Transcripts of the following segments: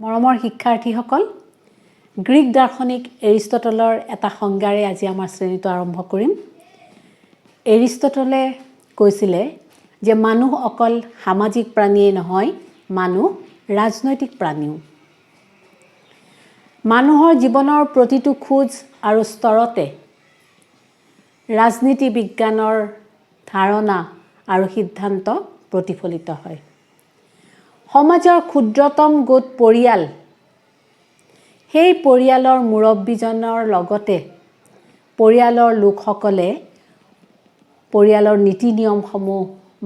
মৰমৰ শিক্ষাৰ্থীসকল, গ্ৰীক দাৰ্শনিক এৰিষ্টটলৰ এটা সংজ্ঞাৰে আজি আমাৰ শ্ৰেণীটো আৰম্ভ কৰিম। এৰিষ্টটলে কৈছিলে যে মানুহ অকল সামাজিক প্ৰাণীয়ে নহয়, মানুহ ৰাজনৈতিক প্ৰাণীও। মানুহৰ জীৱনৰ প্ৰতিটো খোজ আৰু স্তৰতে ৰাজনীতি বিজ্ঞানৰ ধাৰণা আৰু সিদ্ধান্ত প্ৰতিফলিত হয়। সমাজৰ ক্ষুদ্ৰতম গোট পৰিয়াল, সেই পৰিয়ালৰ মুৰব্বীজনৰ লগতে পৰিয়ালৰ লোকসকলে পৰিয়ালৰ নীতি নিয়মসমূহ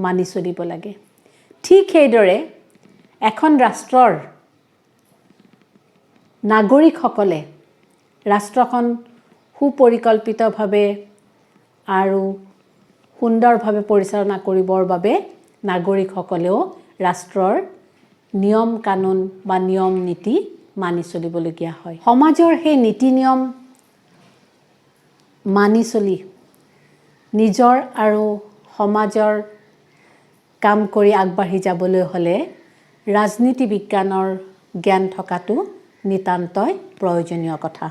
মানি চলিব লাগে। ঠিক সেইদৰে এখন ৰাষ্ট্ৰৰ নাগৰিকসকলে ৰাষ্ট্ৰখন সুপৰিকল্পিতভাৱে আৰু সুন্দৰভাৱে পৰিচালনা কৰিবৰ বাবে নাগৰিকসকলেও ৰাষ্ট্ৰৰ নিয়ম কানুন বা নিয়ম নীতি মানি চলিবলগীয়া হয়। সমাজৰ সেই নীতি নিয়ম মানি চলি নিজৰ আৰু সমাজৰ কাম কৰি আগবাঢ়ি যাবলৈ হ'লে ৰাজনীতি বিজ্ঞানৰ জ্ঞান থকাটো নিতান্তই প্ৰয়োজনীয় কথা।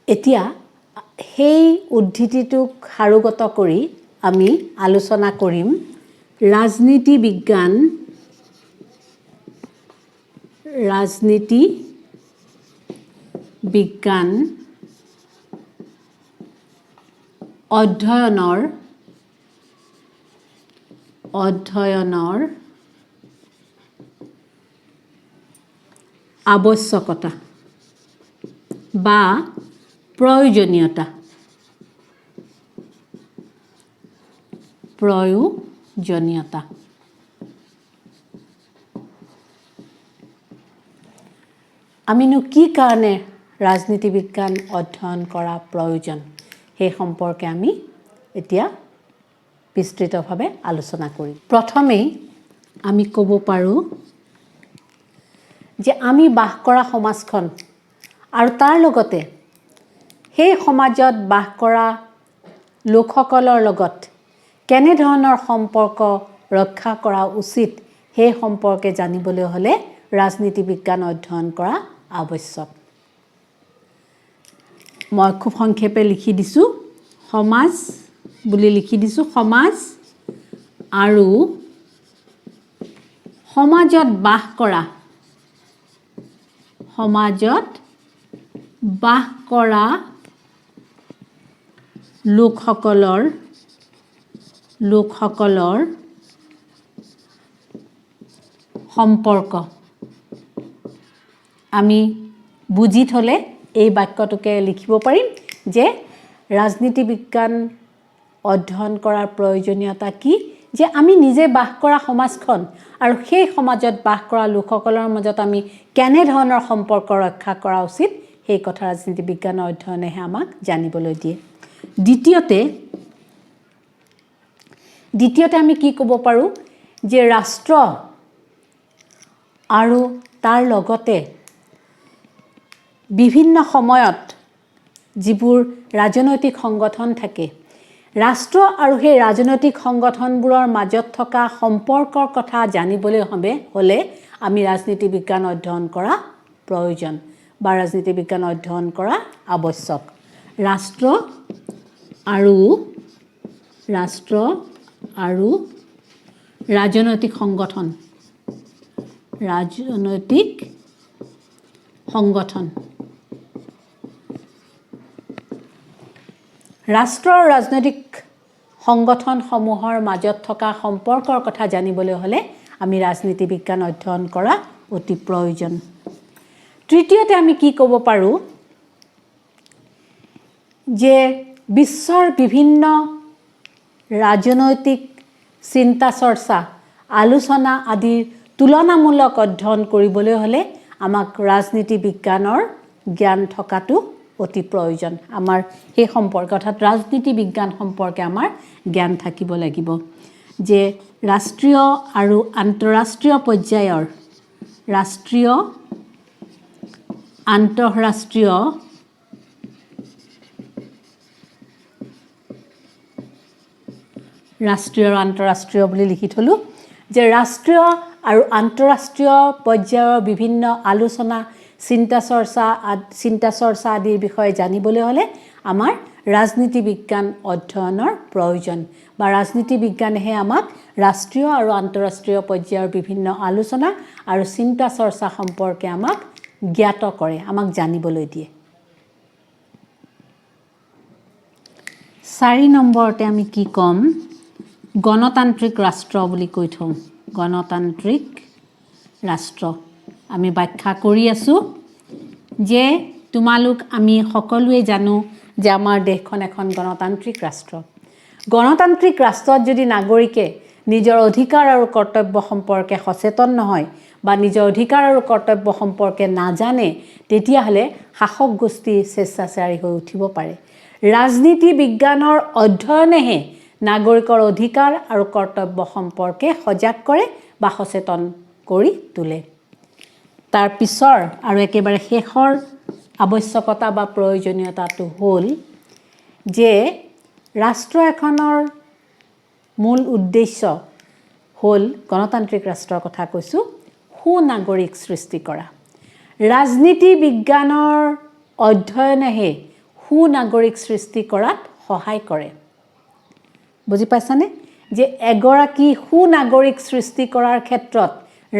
এতিয়া সেই উদ্ধৃতিটোক সাৰোগত কৰি আমি আলোচনা কৰিম ৰাজনীতি বিজ্ঞান অধ্যয়নৰ আৱশ্যকতা বা প্ৰয়োজনীয়তা। আমিনো কি কাৰণে ৰাজনীতি বিজ্ঞান অধ্যয়ন কৰা প্ৰয়োজন সেই সম্পৰ্কে আমি এতিয়া বিস্তৃতভাৱে আলোচনা কৰিম। প্ৰথমেই আমি ক'ব পাৰোঁ যে আমি বাস কৰা সমাজখন আৰু তাৰ লগতে সেই সমাজত বাস কৰা লোকসকলৰ লগত কেনেধৰণৰ সম্পৰ্ক ৰক্ষা কৰা উচিত সেই সম্পৰ্কে জানিবলৈ হ'লে ৰাজনীতি বিজ্ঞান অধ্যয়ন কৰা আৱশ্যক। মই খুব সংক্ষেপে লিখি দিছোঁ, সমাজ বুলি লিখি দিছোঁ। সমাজ আৰু সমাজত বাস কৰা লোকসকলৰ সম্পৰ্ক আমি বুজি থ'লে এই বাক্যটোকে লিখিব পাৰিম যে ৰাজনীতি বিজ্ঞান অধ্যয়ন কৰাৰ প্ৰয়োজনীয়তা কি, যে আমি নিজে বাস কৰা সমাজখন আৰু সেই সমাজত বাস কৰা লোকসকলৰ মাজত আমি কেনেধৰণৰ সম্পৰ্ক ৰক্ষা কৰা উচিত সেই কথা ৰাজনীতি বিজ্ঞানৰ অধ্যয়নেহে আমাক জানিবলৈ দিয়ে। দ্বিতীয়তে আমি কি ক'ব পাৰোঁ যে ৰাষ্ট্ৰ আৰু তাৰ লগতে বিভিন্ন সময়ত যিবোৰ ৰাজনৈতিক সংগঠন থাকে, ৰাষ্ট্ৰ আৰু সেই ৰাজনৈতিক সংগঠনবোৰৰ মাজত থকা সম্পৰ্কৰ কথা জানিবলৈ হ'লে আমি ৰাজনীতি বিজ্ঞান অধ্যয়ন কৰা প্ৰয়োজন বা ৰাজনীতি বিজ্ঞান অধ্যয়ন কৰা আৱশ্যক। ৰাষ্ট্ৰ আৰু ৰাজনৈতিক সংগঠন ৰাষ্ট্ৰ আৰু ৰাজনৈতিক সংগঠনসমূহৰ মাজত থকা সম্পৰ্কৰ কথা জানিবলৈ হ'লে আমি ৰাজনীতি বিজ্ঞান অধ্যয়ন কৰা অতি প্ৰয়োজন। তৃতীয়তে আমি কি ক'ব পাৰোঁ যে বিশ্বৰ বিভিন্ন ৰাজনৈতিক চিন্তা চৰ্চা আলোচনা আদিৰ তুলনামূলক অধ্যয়ন কৰিবলৈ হ'লে আমাক ৰাজনীতি বিজ্ঞানৰ জ্ঞান থকাটো অতি প্ৰয়োজন। আমাৰ সেই সম্পৰ্কে অৰ্থাৎ ৰাজনীতি বিজ্ঞান সম্পৰ্কে আমাৰ জ্ঞান থাকিব লাগিব যে ৰাষ্ট্ৰীয় আৰু আন্তঃৰাষ্ট্ৰীয় পৰ্যায়ৰ ৰাষ্ট্ৰীয় বুলি লিখি থলোঁ যে ৰাষ্ট্ৰীয় আৰু আন্তঃৰাষ্ট্ৰীয় পৰ্যায়ৰ বিভিন্ন আলোচনা চিন্তা চৰ্চা আদিৰ বিষয়ে জানিবলৈ হ'লে আমাৰ ৰাজনীতি বিজ্ঞান অধ্যয়নৰ প্ৰয়োজন বা ৰাজনীতি বিজ্ঞানেহে আমাক ৰাষ্ট্ৰীয় আৰু আন্তঃৰাষ্ট্ৰীয় পৰ্যায়ৰ বিভিন্ন আলোচনা আৰু চিন্তা চৰ্চা সম্পৰ্কে আমাক জ্ঞাত কৰে, আমাক জানিবলৈ দিয়ে। 4 নম্বৰতে আমি কি ক'ম, গণতান্ত্ৰিক ৰাষ্ট্ৰ বুলি কৈ থওঁ। গণতান্ত্ৰিক ৰাষ্ট্ৰ আমি ব্যাখ্যা কৰি আছোঁ যে তোমালোক আমি সকলোৱে জানো যে আমাৰ দেশখন এখন গণতান্ত্ৰিক ৰাষ্ট্ৰ। গণতান্ত্ৰিক ৰাষ্ট্ৰত যদি নাগৰিকে নিজৰ অধিকাৰ আৰু কৰ্তব্য সম্পৰ্কে সচেতন নহয় বা নিজৰ অধিকাৰ আৰু কৰ্তব্য সম্পৰ্কে নাজানে, তেতিয়াহ'লে শাসক গোষ্ঠী স্বেচ্ছাচাৰী হৈ উঠিব পাৰে। ৰাজনীতি বিজ্ঞানৰ অধ্যয়নেহে নাগৰিকৰ অধিকাৰ আৰু কৰ্তব্য সম্পৰ্কে সজাগ কৰে বা সচেতন কৰি তোলে। তাৰ পিছৰ আৰু একেবাৰে শেষৰ আৱশ্যকতা বা প্ৰয়োজনীয়তাটো হ'ল যে ৰাষ্ট্ৰ এখনৰ মূল উদ্দেশ্য হ'ল, গণতান্ত্ৰিক ৰাষ্ট্ৰৰ কথা কৈছোঁ, সুনাগৰিক সৃষ্টি কৰা। ৰাজনীতি বিজ্ঞানৰ অধ্যয়নেহে সুনাগৰিক সৃষ্টি কৰাত সহায় কৰে। বুজি পাইছানে? যে এগৰাকী সুনাগৰিক সৃষ্টি কৰাৰ ক্ষেত্ৰত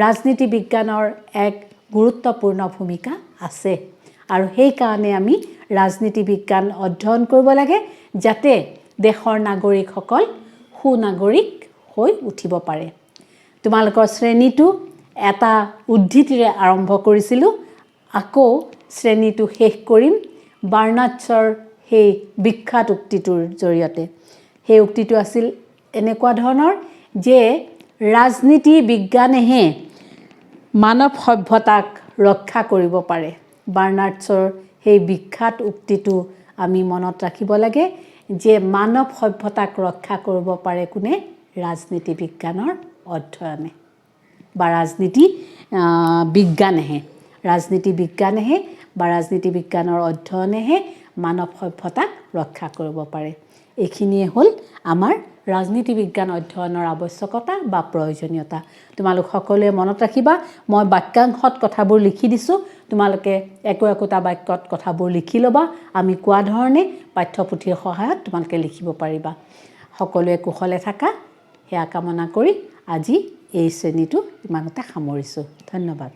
ৰাজনীতি বিজ্ঞানৰ এক গুৰুত্বপূৰ্ণ ভূমিকা আছে আৰু সেইকাৰণে আমি ৰাজনীতি বিজ্ঞান অধ্যয়ন কৰিব লাগে, যাতে দেশৰ নাগৰিকসকল সুনাগৰিক হৈ উঠিব পাৰে। তোমালোকৰ শ্ৰেণীটো এটা উদ্ধৃতিৰে আৰম্ভ কৰিছিলোঁ, আকৌ শ্ৰেণীটো শেষ কৰিম বাৰ্নাৰ্ড শ্ব'ৰ সেই বিখ্যাত উক্তিটোৰ জৰিয়তে। সেই উক্তিটো আছিল এনেকুৱা ধৰণৰ যে ৰাজনীতি বিজ্ঞানেহে মানৱ সভ্যতাক ৰক্ষা কৰিব পাৰে। বাৰ্নাৰ্ড শ্ব'ৰ সেই বিখ্যাত উক্তিটো আমি মনত ৰাখিব লাগে যে মানৱ সভ্যতাক ৰক্ষা কৰিব পাৰে কোনে? ৰাজনীতি বিজ্ঞানৰ অধ্যয়নে বা ৰাজনীতি বিজ্ঞানেহে। ৰাজনীতি বিজ্ঞানেহে বা ৰাজনীতি বিজ্ঞানৰ অধ্যয়নেহে মানৱ সভ্যতাক ৰক্ষা কৰিব পাৰে। এইখিনিয়ে হ'ল আমাৰ ৰাজনীতি বিজ্ঞান অধ্যয়নৰ আৱশ্যকতা বা প্ৰয়োজনীয়তা। তোমালোক সকলোৱে মনত ৰাখিবা, মই বাক্যাংশত কথাবোৰ লিখি দিছোঁ, তোমালোকে একোটা বাক্যত কথাবোৰ লিখি ল'বা। আমি কোৱা ধৰণে পাঠ্যপুথিৰ সহায়ত তোমালোকে লিখিব পাৰিবা। সকলোৱে কুশলে থাকা, সেয়া কামনা কৰি আজি এই শ্ৰেণীটো ইমানতে সামৰিছোঁ। ধন্যবাদ।